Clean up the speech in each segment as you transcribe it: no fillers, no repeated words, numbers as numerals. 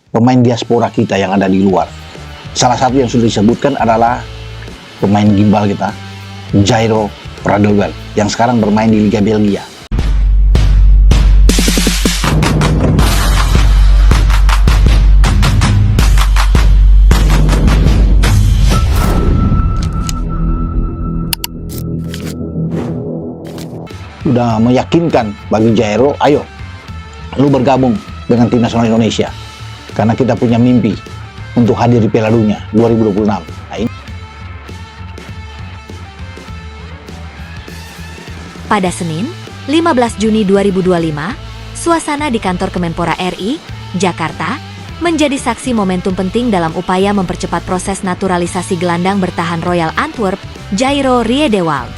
pemain diaspora kita yang ada di luar. Salah satu yang sudah disebutkan adalah pemain gimbal kita, Jairo Radoval, yang sekarang bermain di Liga Belgia. Sudah meyakinkan bagi Jairo, ayo lu bergabung dengan tim nasional Indonesia karena kita punya mimpi untuk hadir di Piala Dunia 2026. Pada Senin, 15 Juni 2025, suasana di kantor Kemenpora RI, Jakarta, menjadi saksi momentum penting dalam upaya mempercepat proses naturalisasi gelandang bertahan Royal Antwerp, Jairo Riedewald.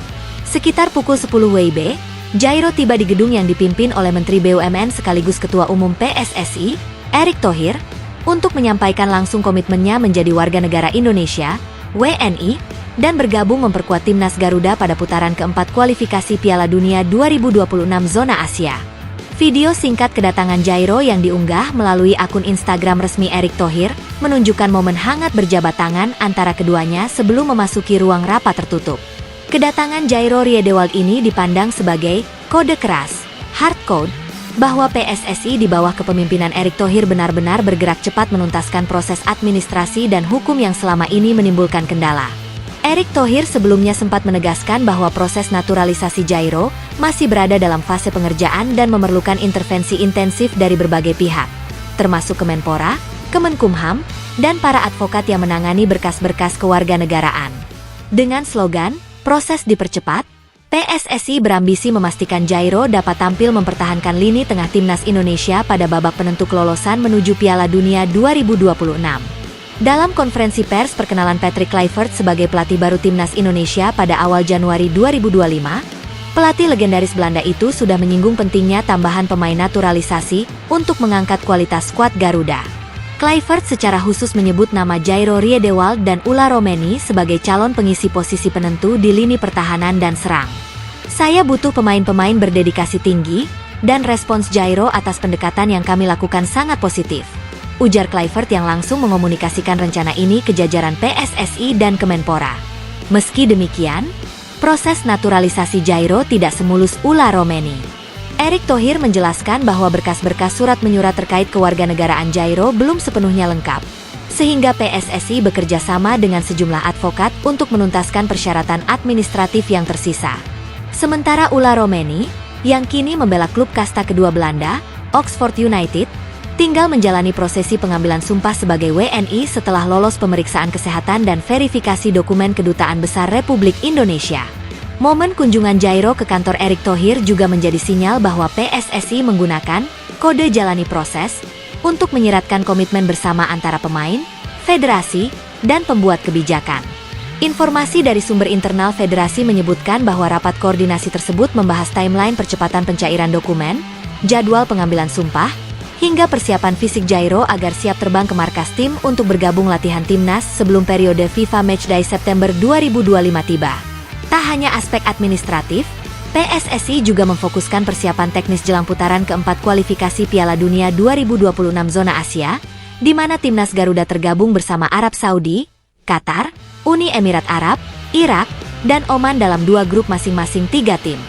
Sekitar pukul 10 WIB, Jairo tiba di gedung yang dipimpin oleh Menteri BUMN sekaligus Ketua Umum PSSI, Erick Thohir, untuk menyampaikan langsung komitmennya menjadi warga negara Indonesia, WNI, dan bergabung memperkuat timnas Garuda pada putaran keempat kualifikasi Piala Dunia 2026 zona Asia. Video singkat kedatangan Jairo yang diunggah melalui akun Instagram resmi Erick Thohir menunjukkan momen hangat berjabat tangan antara keduanya sebelum memasuki ruang rapat tertutup. Kedatangan Jairo Riedewald ini dipandang sebagai kode keras, hard code, bahwa PSSI di bawah kepemimpinan Erick Thohir benar-benar bergerak cepat menuntaskan proses administrasi dan hukum yang selama ini menimbulkan kendala. Erick Thohir sebelumnya sempat menegaskan bahwa proses naturalisasi Jairo masih berada dalam fase pengerjaan dan memerlukan intervensi intensif dari berbagai pihak, termasuk Kemenpora, Kemenkumham, dan para advokat yang menangani berkas-berkas kewarganegaraan. Dengan slogan proses dipercepat, PSSI berambisi memastikan Jairo dapat tampil mempertahankan lini tengah timnas Indonesia pada babak penentu kelolosan menuju Piala Dunia 2026. Dalam konferensi pers perkenalan Patrick Kluivert sebagai pelatih baru timnas Indonesia pada awal Januari 2025, pelatih legendaris Belanda itu sudah menyinggung pentingnya tambahan pemain naturalisasi untuk mengangkat kualitas skuad Garuda. Kluivert secara khusus menyebut nama Jairo Riedewald dan Ulla Romeni sebagai calon pengisi posisi penentu di lini pertahanan dan serang. Saya butuh pemain-pemain berdedikasi tinggi, dan respons Jairo atas pendekatan yang kami lakukan sangat positif, ujar Kluivert yang langsung mengomunikasikan rencana ini ke jajaran PSSI dan Kemenpora. Meski demikian, proses naturalisasi Jairo tidak semulus Ulla Romeni. Erick Thohir menjelaskan bahwa berkas-berkas surat menyurat terkait kewarganegaraan Jairo belum sepenuhnya lengkap, sehingga PSSI bekerja sama dengan sejumlah advokat untuk menuntaskan persyaratan administratif yang tersisa. Sementara Ulla Romeni, yang kini membela klub kasta kedua Belanda, Oxford United, tinggal menjalani prosesi pengambilan sumpah sebagai WNI setelah lolos pemeriksaan kesehatan dan verifikasi dokumen Kedutaan Besar Republik Indonesia. Momen kunjungan Jairo ke kantor Erick Thohir juga menjadi sinyal bahwa PSSI menggunakan kode jalani proses untuk menyiratkan komitmen bersama antara pemain, federasi, dan pembuat kebijakan. Informasi dari sumber internal federasi menyebutkan bahwa rapat koordinasi tersebut membahas timeline percepatan pencairan dokumen, jadwal pengambilan sumpah, hingga persiapan fisik Jairo agar siap terbang ke markas tim untuk bergabung latihan timnas sebelum periode FIFA Matchday September 2025 tiba. Tak hanya aspek administratif, PSSI juga memfokuskan persiapan teknis jelang putaran keempat kualifikasi Piala Dunia 2026 zona Asia, di mana timnas Garuda tergabung bersama Arab Saudi, Qatar, Uni Emirat Arab, Irak, dan Oman dalam dua grup masing-masing 3 tim.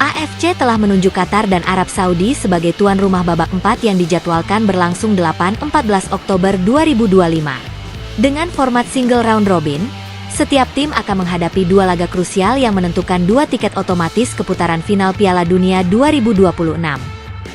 AFC telah menunjuk Qatar dan Arab Saudi sebagai tuan rumah babak 4 yang dijadwalkan berlangsung 8-14 Oktober 2025. Dengan format single round robin, setiap tim akan menghadapi 2 laga krusial yang menentukan 2 tiket otomatis ke putaran final Piala Dunia 2026.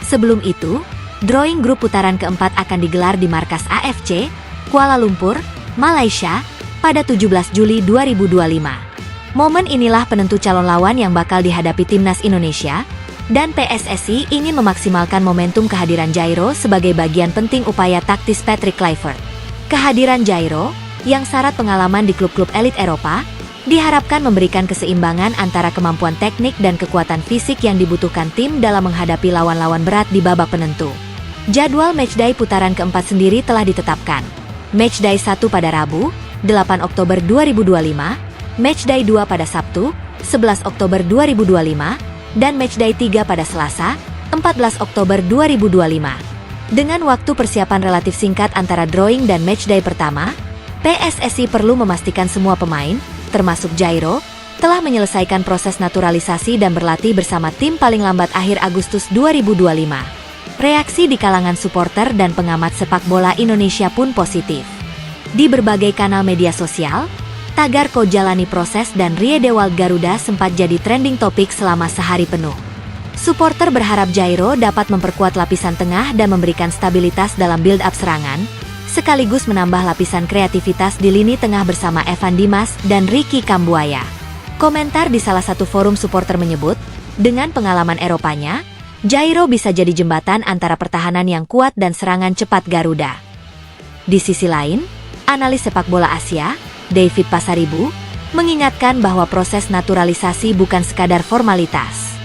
Sebelum itu, drawing grup putaran keempat akan digelar di markas AFC, Kuala Lumpur, Malaysia, pada 17 Juli 2025. Momen inilah penentu calon lawan yang bakal dihadapi timnas Indonesia, dan PSSI ingin memaksimalkan momentum kehadiran Jairo sebagai bagian penting upaya taktis Patrick Kluivert. Kehadiran Jairo, yang syarat pengalaman di klub-klub elit Eropa, diharapkan memberikan keseimbangan antara kemampuan teknik dan kekuatan fisik yang dibutuhkan tim dalam menghadapi lawan-lawan berat di babak penentu. Jadwal matchday putaran keempat sendiri telah ditetapkan. Matchday 1 pada Rabu, 8 Oktober 2025, Matchday 2 pada Sabtu, 11 Oktober 2025, dan Matchday 3 pada Selasa, 14 Oktober 2025. Dengan waktu persiapan relatif singkat antara drawing dan matchday pertama, PSSI perlu memastikan semua pemain, termasuk Jairo, telah menyelesaikan proses naturalisasi dan berlatih bersama tim paling lambat akhir Agustus 2025. Reaksi di kalangan supporter dan pengamat sepak bola Indonesia pun positif. Di berbagai kanal media sosial, tagar "Ko jalani proses" dan Rie Dewald Garuda sempat jadi trending topik selama sehari penuh. Supporter berharap Jairo dapat memperkuat lapisan tengah dan memberikan stabilitas dalam build-up serangan, sekaligus menambah lapisan kreativitas di lini tengah bersama Evan Dimas dan Ricky Kambuaya. Komentar di salah satu forum supporter menyebut, dengan pengalaman Eropanya, Jairo bisa jadi jembatan antara pertahanan yang kuat dan serangan cepat Garuda. Di sisi lain, analis sepak bola Asia, David Pasaribu, mengingatkan bahwa proses naturalisasi bukan sekadar formalitas.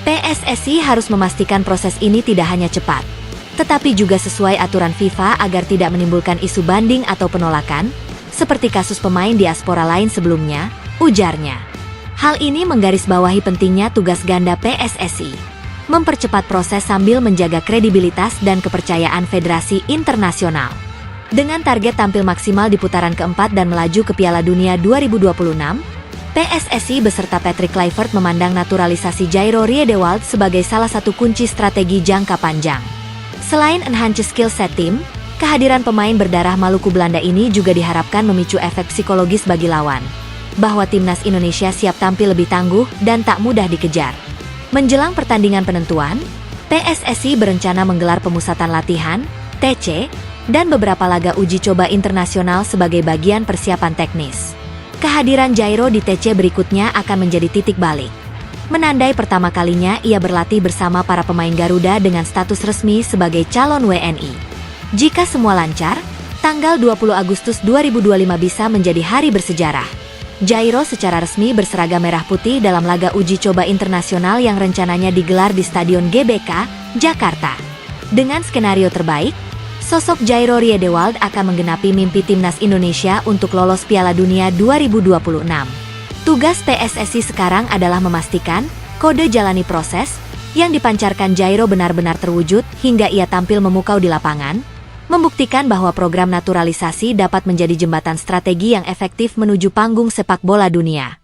PSSI harus memastikan proses ini tidak hanya cepat, tetapi juga sesuai aturan FIFA agar tidak menimbulkan isu banding atau penolakan, seperti kasus pemain diaspora lain sebelumnya, ujarnya. Hal ini menggarisbawahi pentingnya tugas ganda PSSI, mempercepat proses sambil menjaga kredibilitas dan kepercayaan federasi internasional. Dengan target tampil maksimal di putaran keempat dan melaju ke Piala Dunia 2026, PSSI beserta Patrick Kluivert memandang naturalisasi Jairo Rie Dewald sebagai salah satu kunci strategi jangka panjang. Selain enhance skill set tim, kehadiran pemain berdarah Maluku Belanda ini juga diharapkan memicu efek psikologis bagi lawan, bahwa timnas Indonesia siap tampil lebih tangguh dan tak mudah dikejar. Menjelang pertandingan penentuan, PSSI berencana menggelar pemusatan latihan, TC, dan beberapa laga uji coba internasional sebagai bagian persiapan teknis. Kehadiran Jairo di TC berikutnya akan menjadi titik balik, menandai pertama kalinya ia berlatih bersama para pemain Garuda dengan status resmi sebagai calon WNI. Jika semua lancar, tanggal 20 Agustus 2025 bisa menjadi hari bersejarah. Jairo secara resmi berseragam merah putih dalam laga uji coba internasional yang rencananya digelar di Stadion GBK, Jakarta. Dengan skenario terbaik, sosok Jairo Rie Dewald akan menggenapi mimpi timnas Indonesia untuk lolos Piala Dunia 2026. Tugas PSSI sekarang adalah memastikan kode jalani proses yang dipancarkan Jairo benar-benar terwujud hingga ia tampil memukau di lapangan, membuktikan bahwa program naturalisasi dapat menjadi jembatan strategi yang efektif menuju panggung sepak bola dunia.